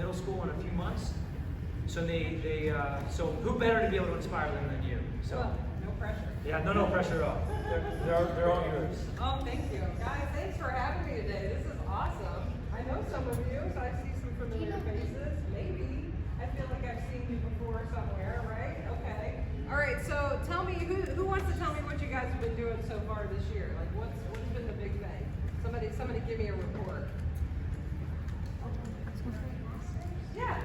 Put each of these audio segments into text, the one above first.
middle school in a few months. So so who better to be able to inspire them than you? So well, no pressure. Yeah, no pressure at all. They're all yours. Oh, thank you. Guys, thanks for having me today. This is awesome. I know some of you, so I see some familiar faces. Maybe. I feel like I've seen you before somewhere, right? Okay. All right, so tell me, who wants to tell me what you guys have been doing so far this year? Like, what's been the big thing? Somebody give me a report. Yeah.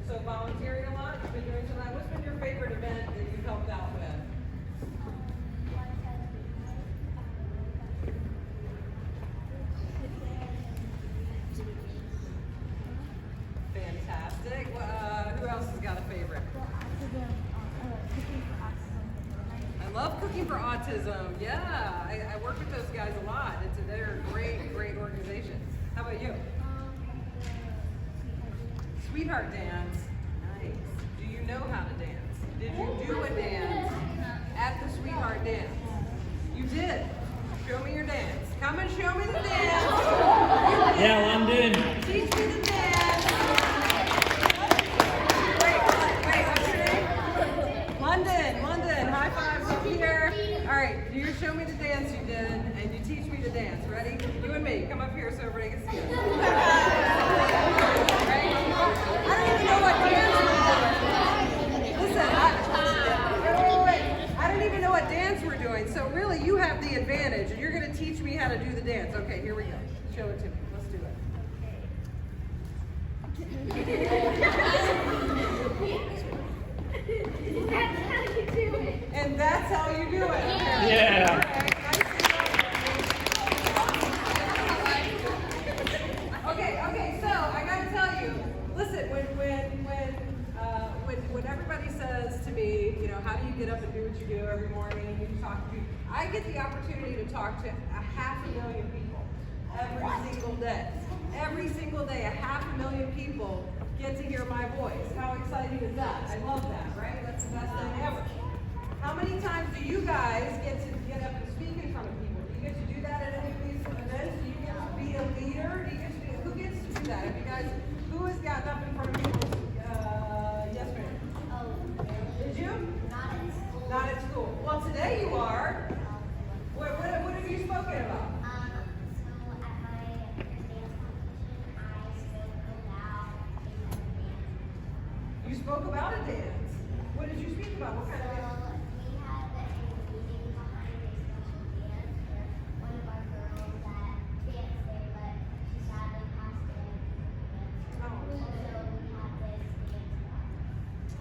So volunteering a lot, you've been doing some of that. What's been your favorite event that you've helped out with? Fantastic. Who else has got a favorite? I love Cooking for Autism. Yeah, I work with those guys a lot. They're a great organization. How about you? Sweetheart dance. Nice. Do you know how to dance? Did you do a dance at the Sweetheart dance? You did. Show me your dance. Come and show me the dance. Yeah, London. Teach me the dance. Wait, what's your name? London. High fives up here. All right, you show me the dance you did, and you teach me the dance. Ready? You and me. Come up here so everybody can see it. I don't even know what dance we're doing. Listen, I don't even know what dance we're doing. So really, you have the advantage, and you're going to teach me how to do the dance. Okay, here we go. Show it to me. Let's do it. And that's how you do it. Okay. Yeah. Okay, so I gotta tell you, listen, when everybody says to me, you know, how do you get up and do what you do every morning, you talk to people, I get the opportunity to talk to 500,000 people every single day. Every single day, 500,000 people get to hear my voice. How exciting is that? I love that, right? That's the best thing ever. How many times do you guys get to get up and speak in front of people? Do you get to do that at any of these events? Do you get to be a leader? Do you get to be, who gets to do that? Have you guys, who has gotten up in front of people? Yes, ma'am. Did you? Not at school. Not at school. Well, today you are. What have you spoken about? So at my dance competition, I spoke about a dance. You spoke about a dance. What did you speak about? What kind of dance? We had a meeting behind a special dance for one of our girls that danced there, but she sadly passed away. Oh. So we had this dance about.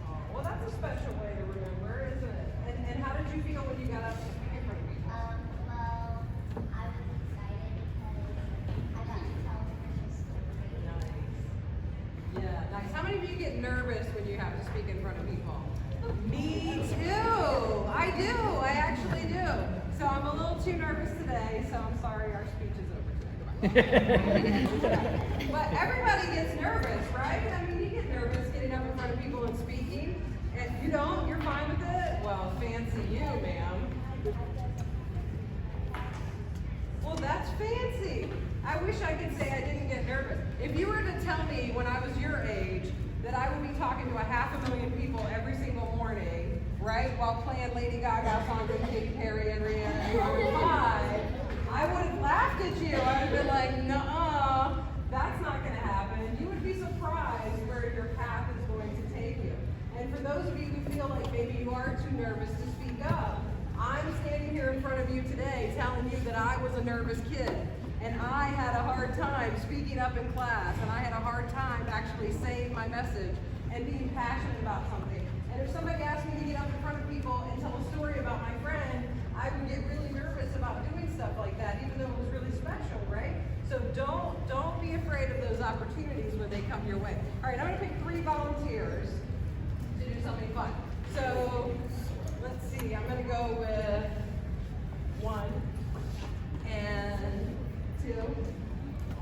Oh, well, that's a special way to remember, isn't it? And how did you feel when you got up to speak in front of people? Well, I was excited because I got to tell her story. Nice. Yeah, nice. How many of you get nervous when you have to speak in front of people? Me too. I do. I actually do. So I'm a little too nervous today, so I'm sorry our speech is over today. But everybody gets nervous, right? I mean, you get nervous getting up in front of people and speaking. And you don't? You're fine with it? Well, fancy you, ma'am. Well, that's fancy. I wish I could say I didn't get nervous. If you were to tell me when I was your age that I would be talking to 500,000 people every single morning, right, while playing Lady Gaga songs and Katy Perry and Rihanna 5, I would have laughed at you. I would have been like, nuh-uh, that's not going to happen. You would be surprised where your path is going to take you. And for those of you who feel like maybe you are too nervous to speak up, I'm standing here in front of you today telling you that I was a nervous kid. And I had a hard time speaking up in class, and I had a hard time actually saying my message and being passionate about something. And if somebody asked me to get up in front of people and tell a story about my friend, I would get really nervous about doing stuff like that, even though it was really special, right? So don't be afraid of those opportunities when they come your way. All right, I'm gonna pick 3 volunteers to do something fun. So let's see, I'm gonna go with 1 and 2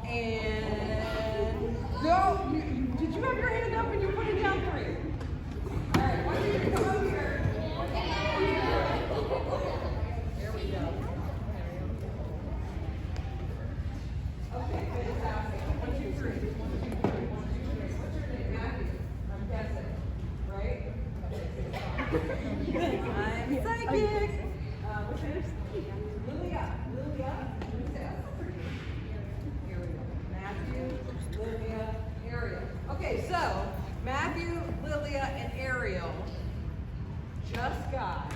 and go. Did you have your hand up and you're putting down 3? All right, why don't you come over here? big. What's his? Lilia. Ariel. Matthew, Lilia, Ariel. Okay, so Matthew, Lilia, and Ariel just got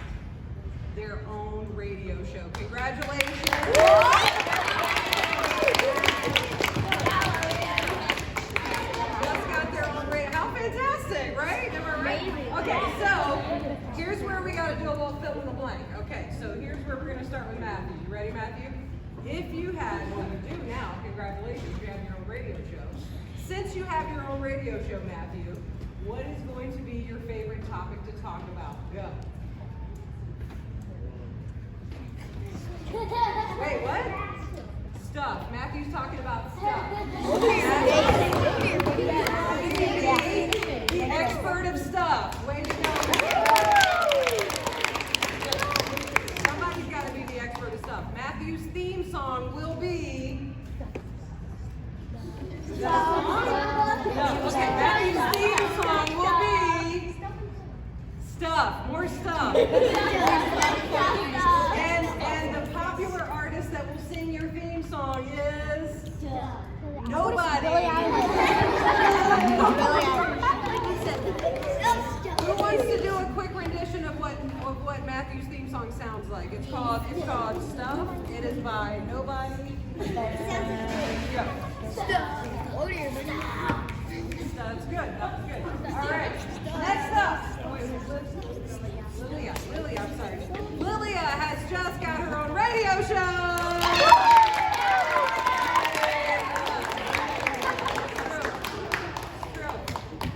their own radio show. Congratulations. Just got their own radio. How fantastic, right? Am I right? Okay, so here's where we got to do a little fill in the blank. Okay, so here's where we're going to start with Matthew. You ready, Matthew? If you had, well, you do now, congratulations, you have your own radio show. Since you have your own radio show, Matthew, what is going to be your favorite topic to talk about? Go. Wait, what? Stuff. Matthew's talking about stuff. The expert of stuff. Way to go. Somebody's got to be the expert of stuff. Matthew's theme song will be... Okay, Matthew's theme song will be... Stuff. More stuff. And the popular artist that will sing your theme song is... Nobody. Who wants to do a quick rendition of what Matthew's theme song sounds like? It's called Stuff. It is by Nobody. Go. Stuff. That's good. That's good. All right. Next up. Lilia, I'm sorry. Lilia has just got her own radio show.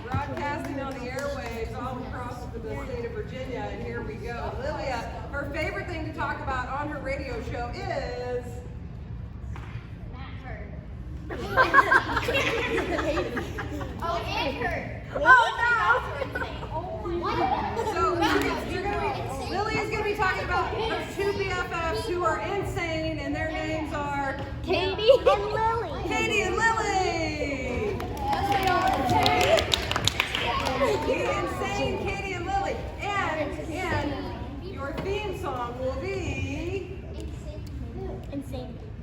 Broadcasting on the airwaves all across the state of Virginia, and here we go. Lilia, her favorite thing to talk about on her radio show is... Oh, it hurt. So Lilia's going to be talking about her two BFFs who are insane, and their names are Katie and Lily. Katie and Lily. The insane Katie and Lily. And your theme song will be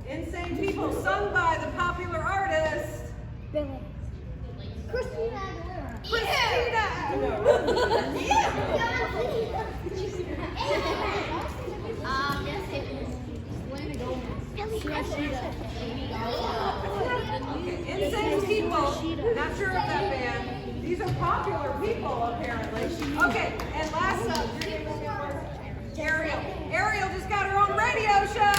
Insane People, sung by the popular artist Christina. Insane People, not sure of that band. These are popular people, apparently. Okay, and last up, your name will be Ariel. Ariel just got her own radio show.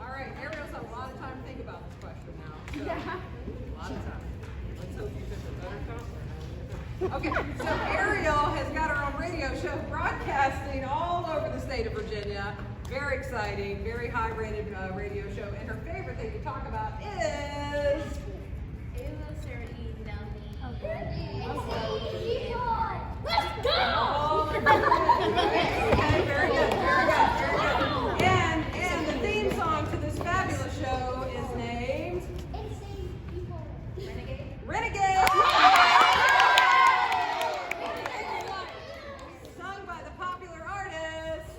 All right, Ariel's had a lot of time to think about this question now. So, a lot of time. Let's hope you pick a better time. Okay, so Ariel has got her own radio show broadcasting all over the state of Virginia. Very exciting, very high-rated radio show. And her favorite thing to talk about is... Let's go! Oh, okay, very good. And the theme song to this fabulous show is named... Renegade! Sung by the popular artist,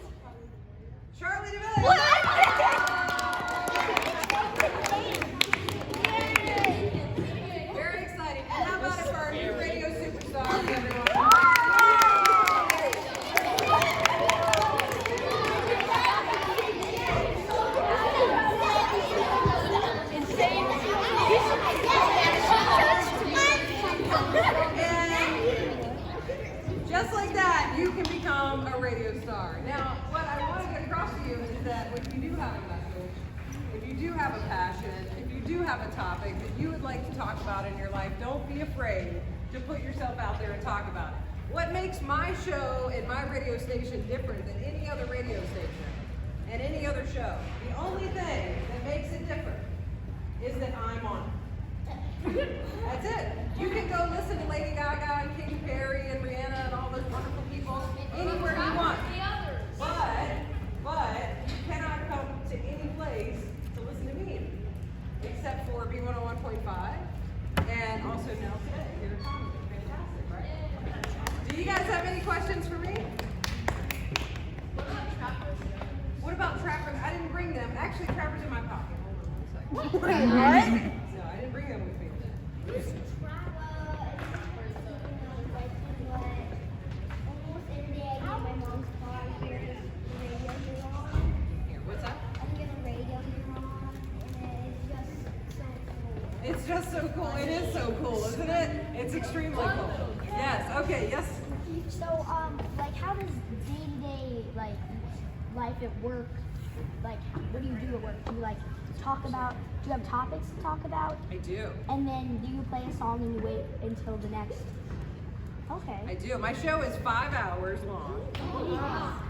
Charlie DeVille. Very exciting. And how about it for our new radio superstars, everyone? And just like that, you can become a radio star. Now, what I want to get across to you is that if you do have a message, if you do have a passion, if you do have a topic that you would like to talk about in your life, don't be afraid to put yourself out there and talk about it. What makes my show and my radio station different than any other radio station and any other show, the only thing that makes it different is that I'm on it. That's it. You can go listen to Lady Gaga and Katy Perry and Rihanna and all those wonderful people anywhere you want. But you cannot come to any place to listen to me, except for B101.5 and also now today here at Conway. fantastic, right? Do you guys have any questions for me? What about trappers? I didn't bring them. Actually, trappers in my pocket. Hold on 1 second. Wait, what? No, I didn't bring them with me. Almost every day I get my mom's car here to the radio here on. Here, what's that? I can get a radio here on, and it's just so cool. It's just so cool. It is so cool, isn't it? It's extremely cool. Yes. Okay. Yes. So, like, how does day-to-day, like, life at work, like, what do you do at work? Do you, like, talk about, do you have topics to talk about? I do. And then do you play a song and you wait until the next? Okay. I do. My show is 5 hours long.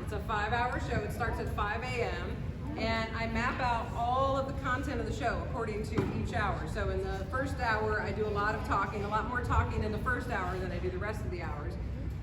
It's a 5-hour show. It starts at 5 a.m. And I map out all of the content of the show according to each hour. So in the first hour, I do a lot of talking, a lot more talking in the first hour than I do the rest of the hours.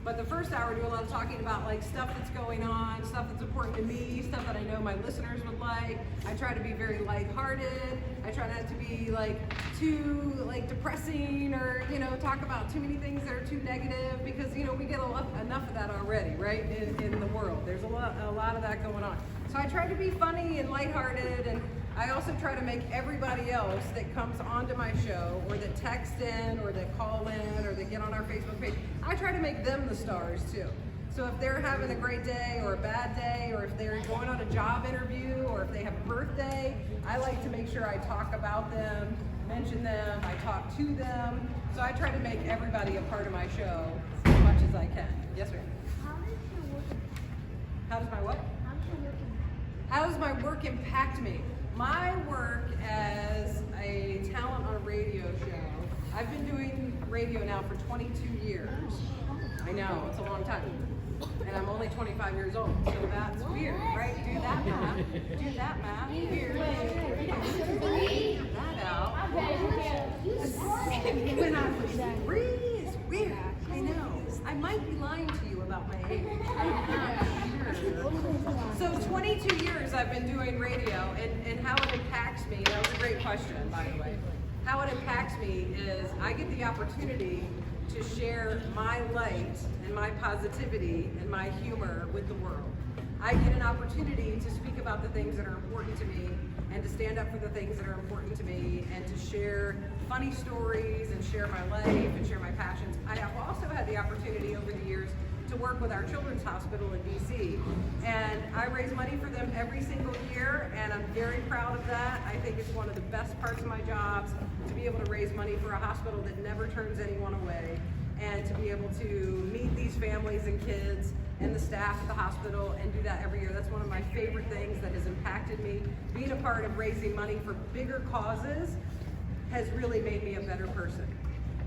But the first hour, I do a lot of talking about like stuff that's going on, stuff that's important to me, stuff that I know my listeners would like. I try to be very lighthearted. I try not to be like too like depressing or talk about too many things that are too negative because we get enough of that already, right? In the world, there's a lot of that going on. So I try to be funny and lighthearted, and I also try to make everybody else that comes onto my show or that text in or that call in or that get on our Facebook page, I try to make them the stars too. So if they're having a great day or a bad day, or if they're going on a job interview, or if they have a birthday, I like to make sure I talk about them, mention them, I talk to them. So I try to make everybody a part of my show as much as I can. Yes, ma'am. How does your work, How does my what? how does your work How does my work impact me? My work as a talent on a radio show, I've been doing radio now for 22 years. I know, it's a long time. And I'm only 25 years old, so that's weird, right? Do that math. Do that math. Weird. Figure that out. When I was 3, it's weird. I know. I might be lying to you about my age. I'm not sure. So 22 years I've been doing radio, and how it impacts me, that was a great question, by the way. How it impacts me is I get the opportunity to share my light and my positivity and my humor with the world. I get an opportunity to speak about the things that are important to me and to stand up for the things that are important to me and to share funny stories and share my life and share my passions. I have also had the opportunity over the years to work with our children's hospital in DC, and I raise money for them every single year, and I'm very proud of that. I think it's one of the best parts of my jobs to be able to raise money for a hospital that never turns anyone away, and to be able to meet these families and kids and the staff at the hospital and do that every year. That's one of my favorite things that has impacted me. Being a part of raising money for bigger causes has really made me a better person.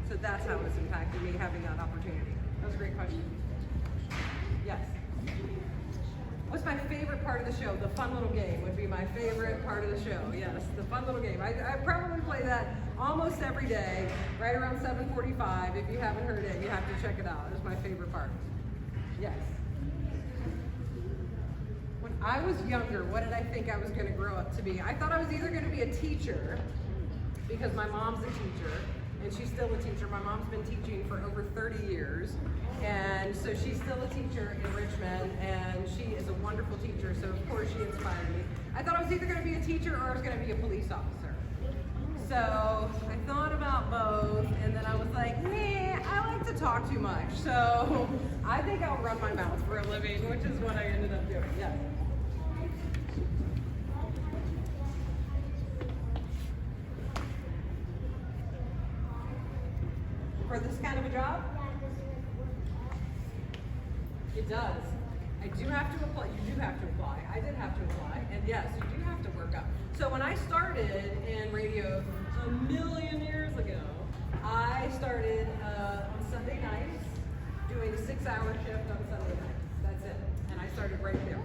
So that's how it's impacted me, having that opportunity. That was a great question. Yes. What's my favorite part of the show? The fun little game would be my favorite part of the show. Yes, the fun little game. I probably play that almost every day, right around 7:45. If you haven't heard it, you have to check it out. It's my favorite part. Yes. When I was younger, what did I think I was going to grow up to be? I thought I was either going to be a teacher, because my mom's a teacher, and she's still a teacher. My mom's been teaching for over 30 years, and so she's still a teacher in Richmond, and she is a wonderful teacher, so of course she inspired me. I thought I was either going to be a teacher or I was going to be a police officer. So I thought about both, and then I was like, nah, I like to talk too much, so I think I'll run my mouth for a living, which is what I ended up doing. Yeah. For this kind of a job? It does. I do have to apply. You do have to apply. I did have to apply. And yes, you do have to work up. So when I started in radio a million years ago, I started on Sunday nights, doing a 6-hour shift on Sunday nights. That's it. And I started right there.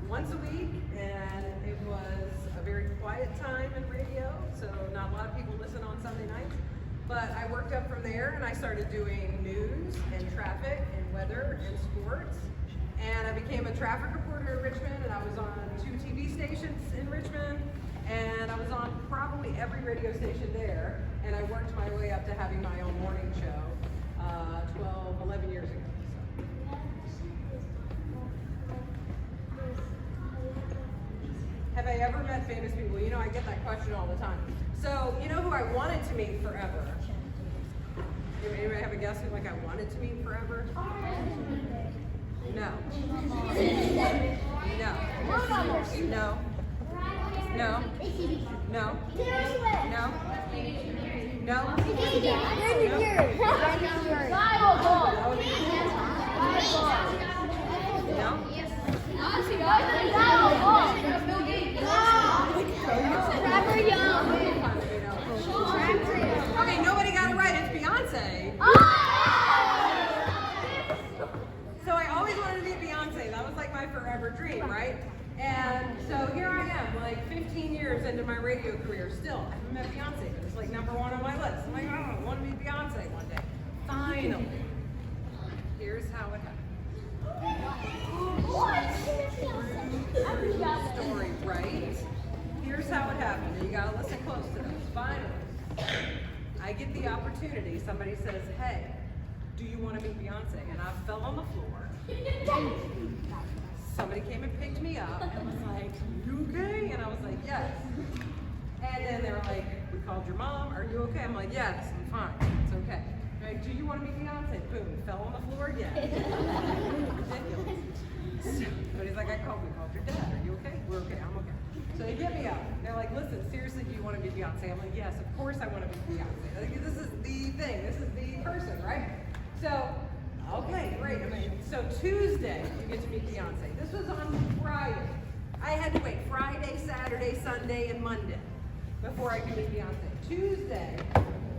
Once a week, and it was a very quiet time in radio, so not a lot of people listen on Sunday nights. But I worked up from there, and I started doing news and traffic and weather and sports. And I became a traffic reporter in Richmond, and I was on 2 TV stations in Richmond, and I was on probably every radio station there. And I worked my way up to having my own morning show. 12, 11 years ago. Have I ever met famous people? You know, I get that question all the time. So, you know who I wanted to meet forever? Anybody have a guess who like I wanted to meet forever? No. No. No. No. No. No. No. Okay, nobody got it right. It's Beyonce. So I always wanted to be Beyonce. That was like my forever dream, right? And so here I am, like 15 years into my radio career. Still, I haven't met Beyonce, but it's like number one on my list. I'm like, oh, I want to be Beyonce one day. Finally. Here's how it happened. Story, right? Here's how it happened. You gotta listen close to this. Finally, I get the opportunity. Somebody says, "Hey, do you want to meet Beyonce?" And I fell on the floor. Somebody came and picked me up and was like, "You okay?" And I was like, "Yes." And then they were like, "We called your mom. Are you okay?" I'm like, "Yes, I'm fine. It's okay." They're like, "Do you want to meet Beyonce?" Boom, fell on the floor again. Ridiculous. Somebody's like, we called your dad. Are you okay? We're okay. I'm okay. So they get me up. They're like, "Listen, seriously, do you want to be Beyonce?" I'm like, "Yes, of course I want to be Beyonce. Like, this is the thing. This is the person, right?" So, okay, great. So Tuesday, you get to meet Beyonce. This was on Friday. I had to wait Friday, Saturday, Sunday, and Monday before I could meet Beyonce. Tuesday,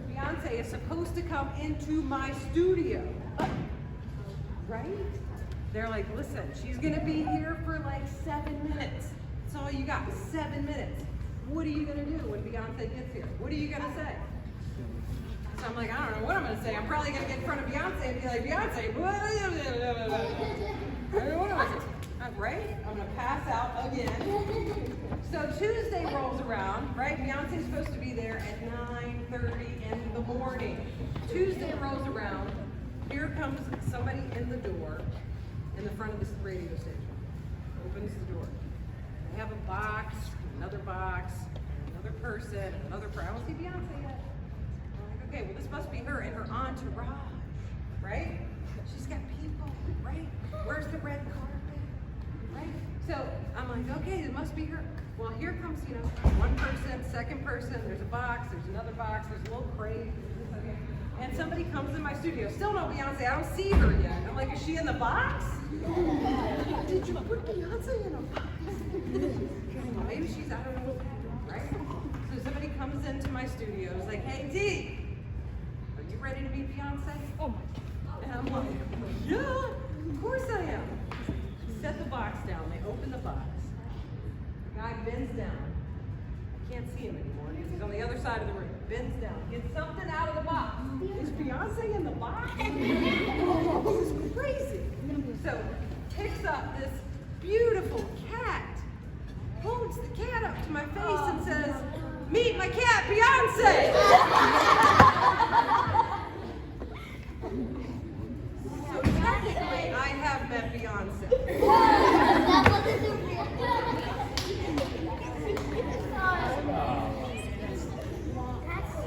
Beyonce is supposed to come into my studio. Right? They're like, "Listen, she's going to be here for like 7 minutes. That's all you got, 7 minutes. What are you going to do when Beyonce gets here? What are you going to say?" So I'm like, I don't know what I'm going to say. I'm probably going to get in front of Beyonce and be like, "Beyonce, what?" I don't know what I'm going to say. Right? I'm going to pass out again. So Tuesday rolls around, right? Beyonce's supposed to be there at 9:30 in the morning. Tuesday rolls around. Here comes somebody in the door in the front of this radio station. Opens the door. They have a box, another box, another person, another person. I don't see Beyonce yet. I'm like, okay, well, this must be her and her entourage, right? She's got people, right? Where's the red carpet, right? So I'm like, okay, it must be her. Well, here comes, one person, second person, there's a box, there's another box, there's a little crate. Okay. And somebody comes in my studio, still no Beyonce, I don't see her yet. I'm like, is she in the box? Did you put Beyonce in a box? Maybe she's, I don't know, right? So somebody comes into my studio, is like, "Hey, Dee, are you ready to meet Beyonce?" Oh my God. And I'm like, "Yeah, of course I am." Set the box down, they open the box. The guy bends down. I can't see him anymore because he's on the other side of the room. Bends down, gets something out of the box. Is Beyonce in the box? This is crazy. So picks up this beautiful cat, holds the cat up to my face and says, "Meet my cat, Beyonce." So technically, I have met Beyonce.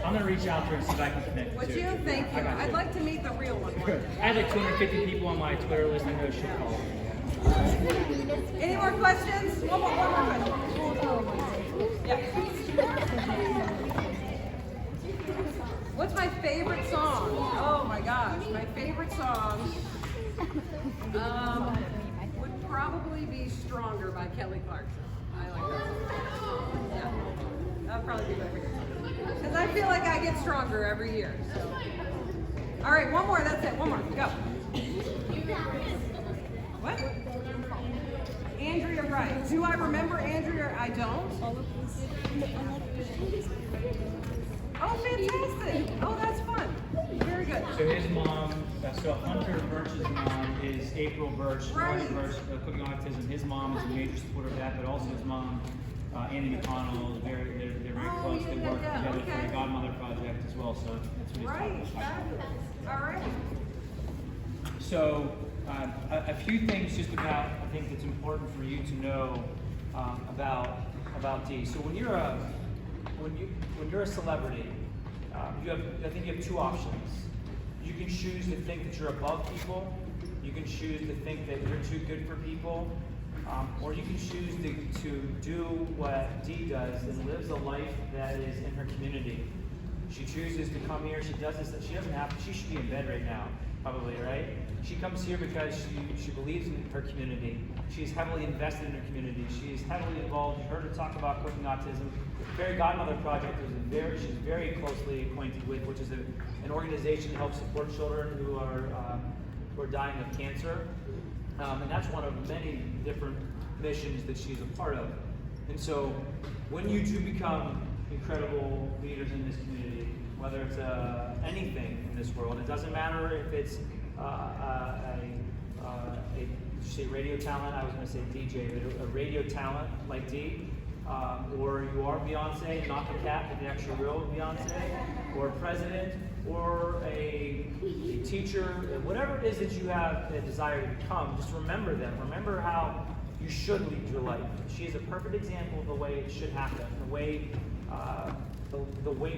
I'm going to reach out to her and see if I can connect. Would you? Thank you. I'd like to meet the real one. I have like 250 people on my Twitter list. I know she'll call. Any more questions? One more question. Yeah. What's my favorite song? Oh my gosh, my favorite song would probably be "Stronger" by Kelly Clarkson. I like that song. Yeah, that would probably be my favorite song. Because I feel like I get stronger every year. So. All right, one more. That's it. One more. Go. What? Andrea Wright. Do I remember Andrea? I don't. Oh, fantastic. Oh, that's fun. Very good. So his mom, so Hunter Birch's mom is April Birch, Right. Birch, Cooking Autism. His mom is a major supporter of that, but also his mom, Andy McConnell, they're very close. They work together for the Godmother Project as well. well, so that's what Right, he's talking about. fabulous. All right. So, a few things just about, I think it's important for you to know about Dee. So when you're a celebrity, I think you have two options. You can choose to think that you're above people. You can choose to think that you're too good for people. Or you can choose to do what Dee does and lives a life that is in her community. She chooses to come here. She does this. She doesn't have to. She should be in bed right now, probably, right? She comes here because she believes in her community. She's heavily invested in her community. She is heavily involved. You heard her talk about Quitting Autism. The Fairy Godmother Project she's very closely acquainted with, which is an organization that helps support children who are dying of cancer. And that's one of many different missions that she's a part of. And so when you do become incredible leaders in this community, whether it's anything in this world, it doesn't matter if it's did you say radio talent? I was going to say DJ, but a radio talent like Dee, or you are Beyonce, not the cat, but the actual real Beyonce, or a president, or a teacher, whatever it is that you have a desire to become, just remember them. Remember how you should lead your life. She is a perfect example of the way it should happen, the way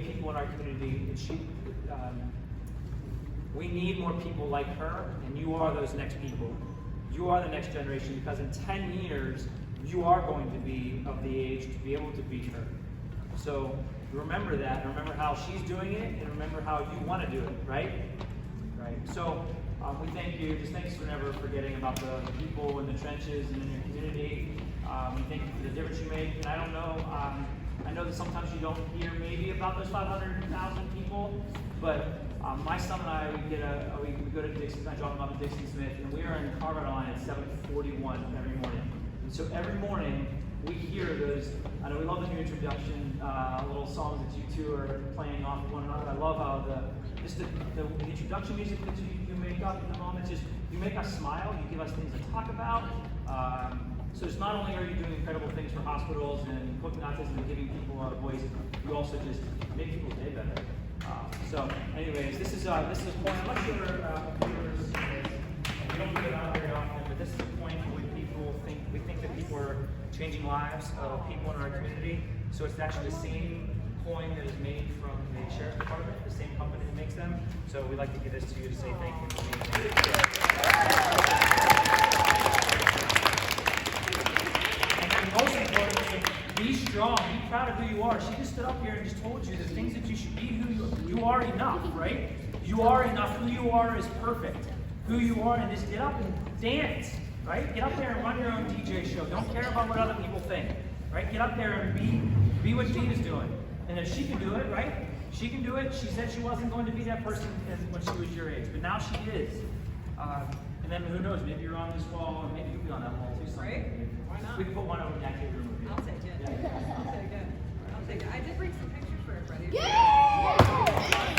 people in our community, we need more people like her, and you are those next people. You are the next generation, because in 10 years, you are going to be of the age to be able to beat her. So remember that, and remember how she's doing it, and remember how you want to do it, right? Right. So we thank you. Just thanks for never forgetting about the people in the trenches and in your community. We thank you for the difference you make. And I don't know, I know that sometimes you don't hear maybe about those 500,000 people, but my son and I, we go to Dixon. I drop him off at Dixon Smith, and we are in Colorado line at 7:41 every morning. And so every morning we hear those. I know we love the new introduction little songs that you two are playing off of one another. I love how the introduction music that you make up in the moment. Just you make us smile. You give us things to talk about. So it's not only are you doing incredible things for hospitals and Quitting Autism and giving people a voice, you also just make people's day better. So, anyways, this is a point. I'm not sure viewers, we don't put it out very often, but this is a point where we think that people are changing lives of people in our community. So it's actually the same coin that is made from the sheriff's department, the same company that makes them. So we'd like to give this to you to say thank you. And then most importantly, be strong, be proud of who you are. She just stood up here and just told you the things that you should be who you are enough, right? You are enough. Who you are is perfect. Who you are, and just get up and dance, right? Get up there and run your own DJ show. Don't care about what other people think, right? Get up there and be what Dean is doing. And if she can do it, right? She can do it. She said she wasn't going to be that person when she was your age, but now she is. And then who knows? Maybe you're on this wall, or maybe you'll be on that wall too. Right? Why not? We can put one over in that kid room. I'll take it. Yeah. I'll take it. I did bring some pictures for everybody. Yay!